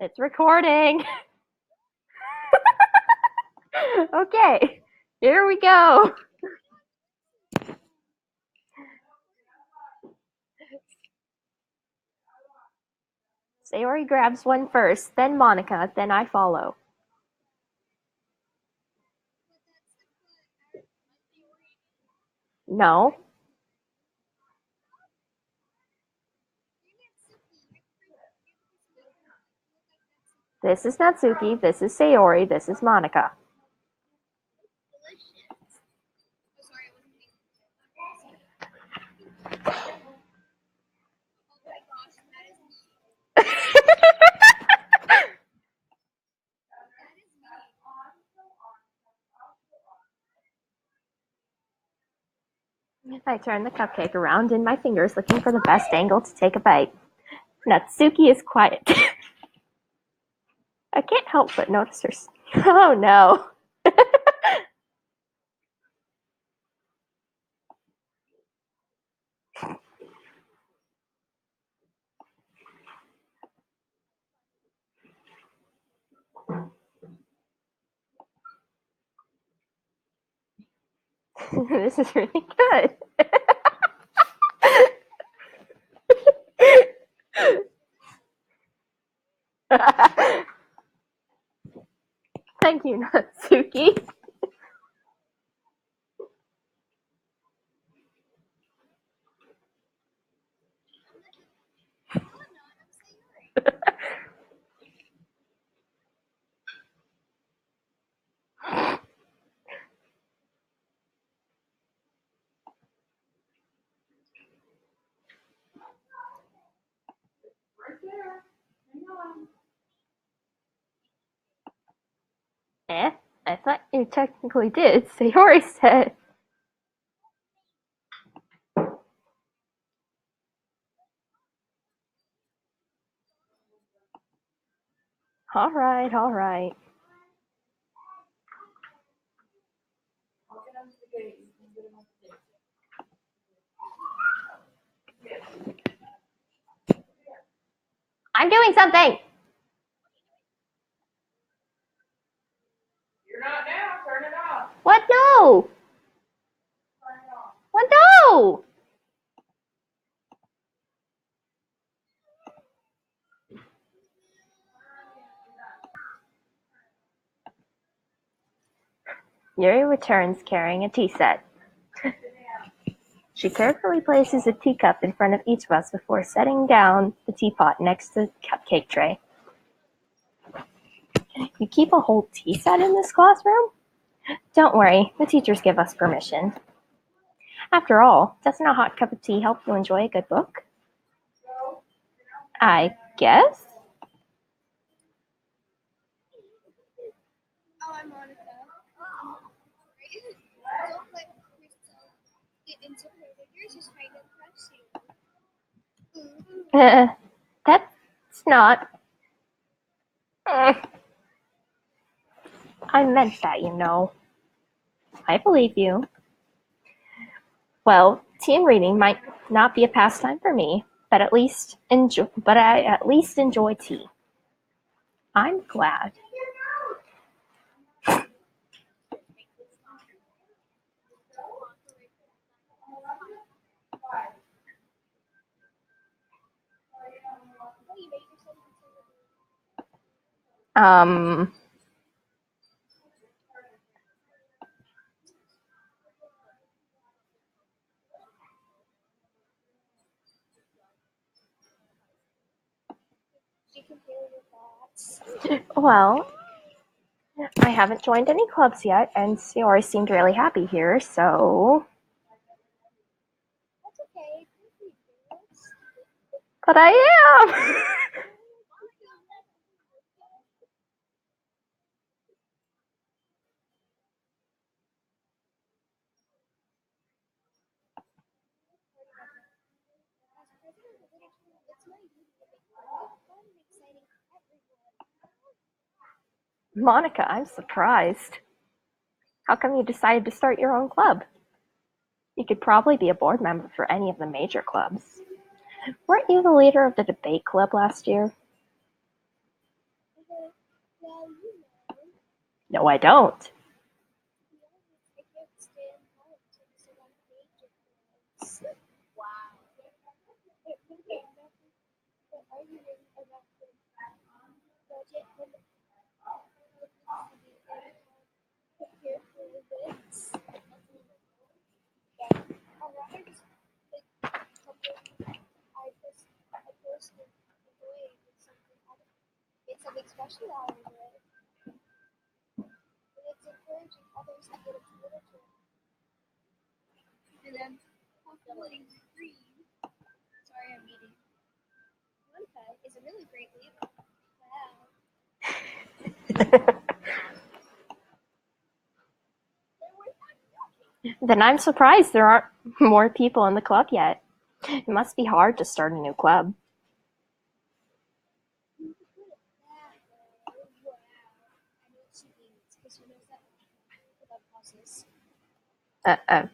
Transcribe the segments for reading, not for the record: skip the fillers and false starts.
It's recording. Okay, here we go. Sayori grabs one first, then Monica, then I follow. No. This is Natsuki, this is Sayori, this is Monica. I turn the cupcake around in my fingers looking for the best angle to take a bite. Natsuki is quiet. I can't help but notice her. Oh no. This is really good. Thank you, Natsuki. Eh? I thought you technically did. Sayori said. Alright, alright. I'm doing something! You're not now. Turn it off. What? No! Turn it off. What? No! Yuri returns carrying a tea set. She carefully places a teacup in front of each of us before setting down the teapot next to the cupcake tray. You keep a whole tea set in this classroom? Don't worry, the teachers give us permission. After all, doesn't a hot cup of tea help you enjoy a good book? I guess? Oh, I'm Monica. Don't let yourself get into her. Yours is trying to crush you. That's not. I meant that, you know. I believe you. Well, tea and reading might not be a pastime for me, but I at least enjoy tea. I'm glad. Um, well, I haven't joined any clubs yet, and Sayori seemed really happy here, so. That's okay. But I am! Monica, I'm surprised. How come you decided to start your own club? You could probably be a board member for any of the major clubs. Weren't you the leader of the debate club last year? No, I don't. I can't stand home to this one page of words. Wow. They're arguing about the budget and prepared for this. I'd rather just like I personally enjoy something special out of it. And it's encouraging others to get into literature. And then fulfilling read. Sorry, I'm eating. Monica is a really great leader. Wow. Then I'm surprised there aren't more people in the club yet. It must be hard to start a new club. Wow. I know what she means because she knows that without pauses. Button.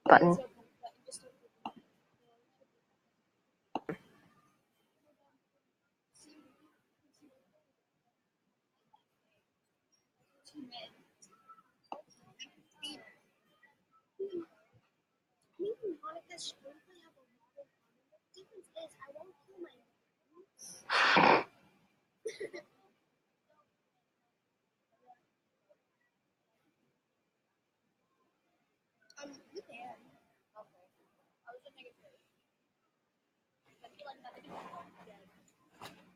There's no button, just don't click it. Me and Monica strongly have a lot in common. The difference is I won't kill my friends. You can. Okay. I was just making sure. I feel like nothing.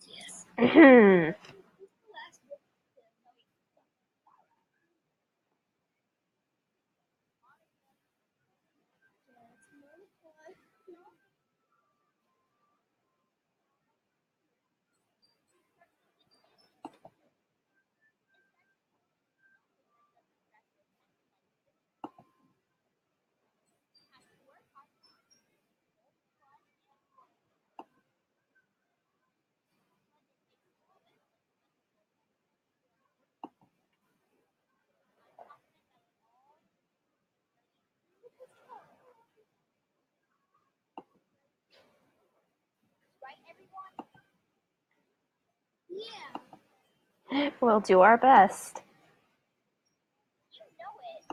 Yes. Hmm. Who's the last book? Right, everyone? Yeah, We'll do our best. you know it.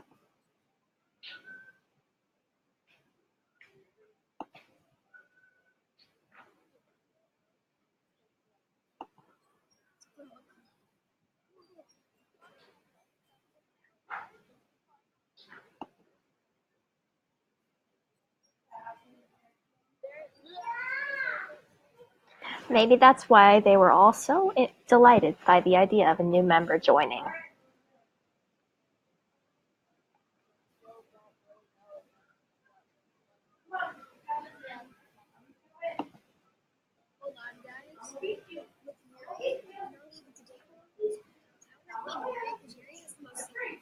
Maybe that's why they were all so delighted by the idea of a new member joining. Hold on, guys. With Yuri, no need to take photos. Tell me Yuri, because Yuri is the most secret.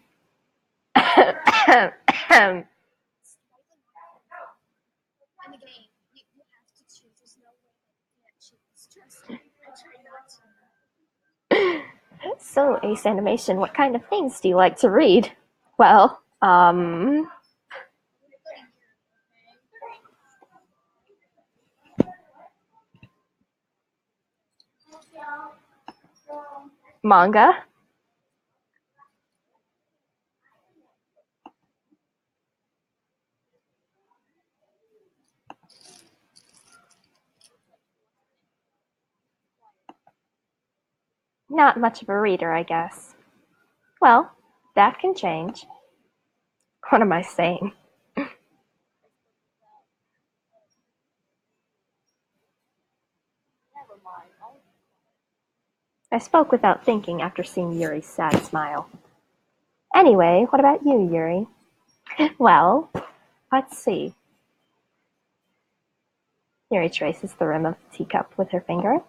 In the game, you have to choose. There's no way that you can't choose. Trust me. I try not to. So, Ace Animation, what kind of things do you like to read? Well, manga. Not much of a reader, I guess. Well, that can change. What am I saying? Never mind. I spoke without thinking after seeing Yuri's sad smile. Anyway, what about you, Yuri? Well, let's see. Yuri traces the rim of the teacup with her finger.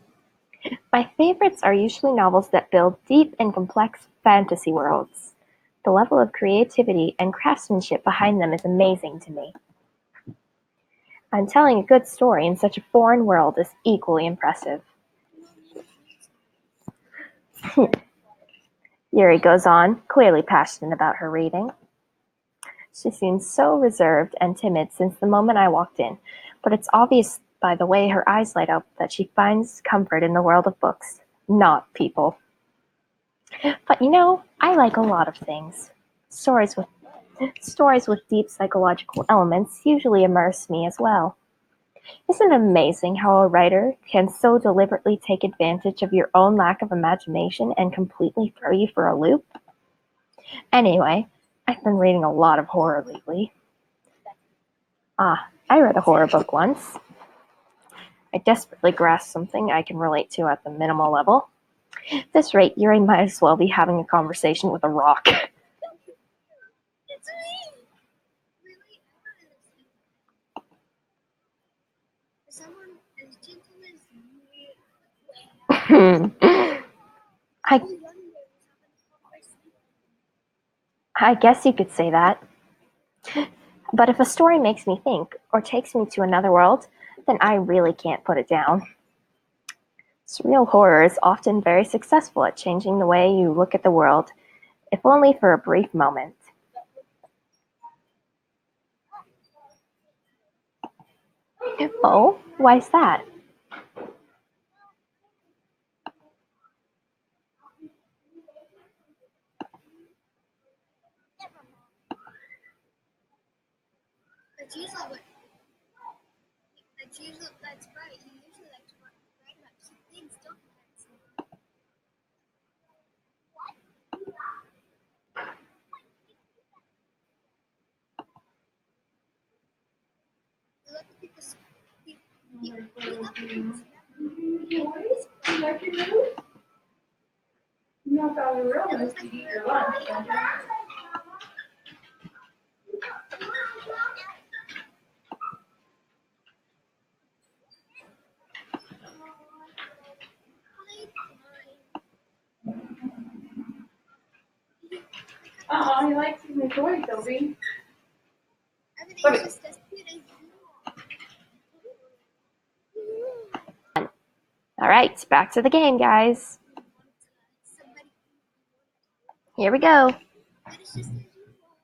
My favorites are usually novels that build deep and complex fantasy worlds. The level of creativity and craftsmanship behind them is amazing to me. And telling a good story in such a foreign world is equally impressive. Yuri goes on, clearly passionate about her reading. She seems so reserved and timid since the moment I walked in, but it's obvious by the way her eyes light up that she finds comfort in the world of books, not people. But I like a lot of things. Stories with stories with deep psychological elements usually immerse me as well. Isn't it amazing how a writer can so deliberately take advantage of your own lack of imagination and completely throw you for a loop? Anyway, I've been reading a lot of horror lately. I read a horror book once. I desperately grasped something I can relate to at the minimal level. At this rate, Yuri might as well be having a conversation with a rock. It's me! Really? Someone as gentle as you. I, I guess you could say that. But if a story makes me think or takes me to another world, then I really can't put it down. Surreal horror is often very successful at changing the way you look at the world, if only for a brief moment. Oh, why's that? That's usually what. That's right. You usually like to write about cute things, don't you, Betsy? You love to pick the you love to pick No, that was real It nice looks to like eat you're your lunch. He likes his toy, Toby. Everything's just as cute as you. All right, back to the game, guys. Somebody. Here we go. That is just as you are.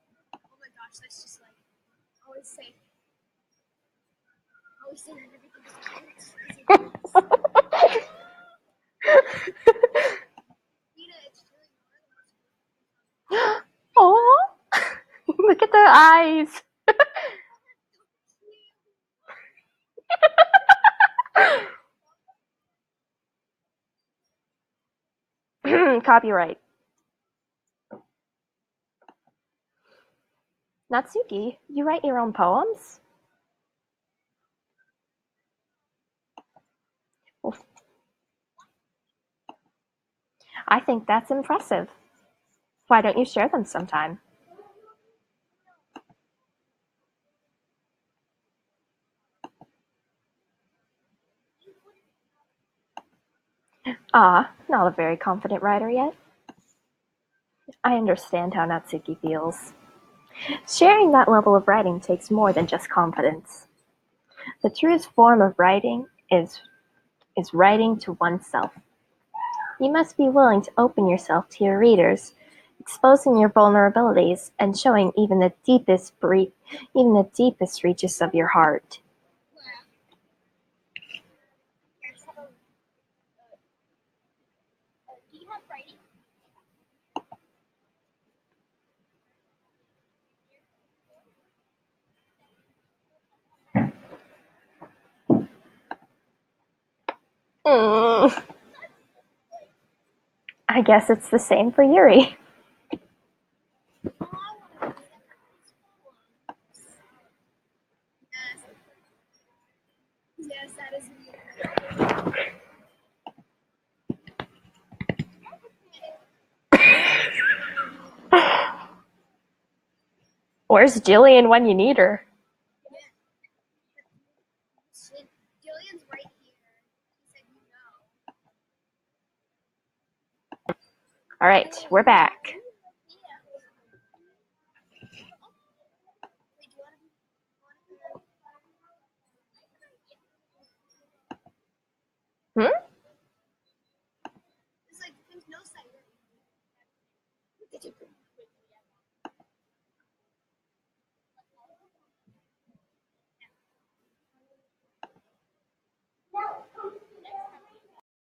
Oh my gosh, that's just like always say that everything's cute. Nina, it's really hard. Oh, look at their eyes. Copyright. Natsuki, you write your own poems? Well, I think that's impressive. Why don't you share them sometime? Not a very confident writer yet. I understand how Natsuki feels. Sharing that level of writing takes more than just confidence. The truest form of writing is writing to oneself. You must be willing to open yourself to your readers, exposing your vulnerabilities and showing even the deepest reaches of your heart. Do you have writing? Mm, I guess it's the same for Yuri. Yes, that is me. Where's Jillian when you need her? Jillian's right here. He said you know. All right, we're back. Hmm? It's like there's no sight.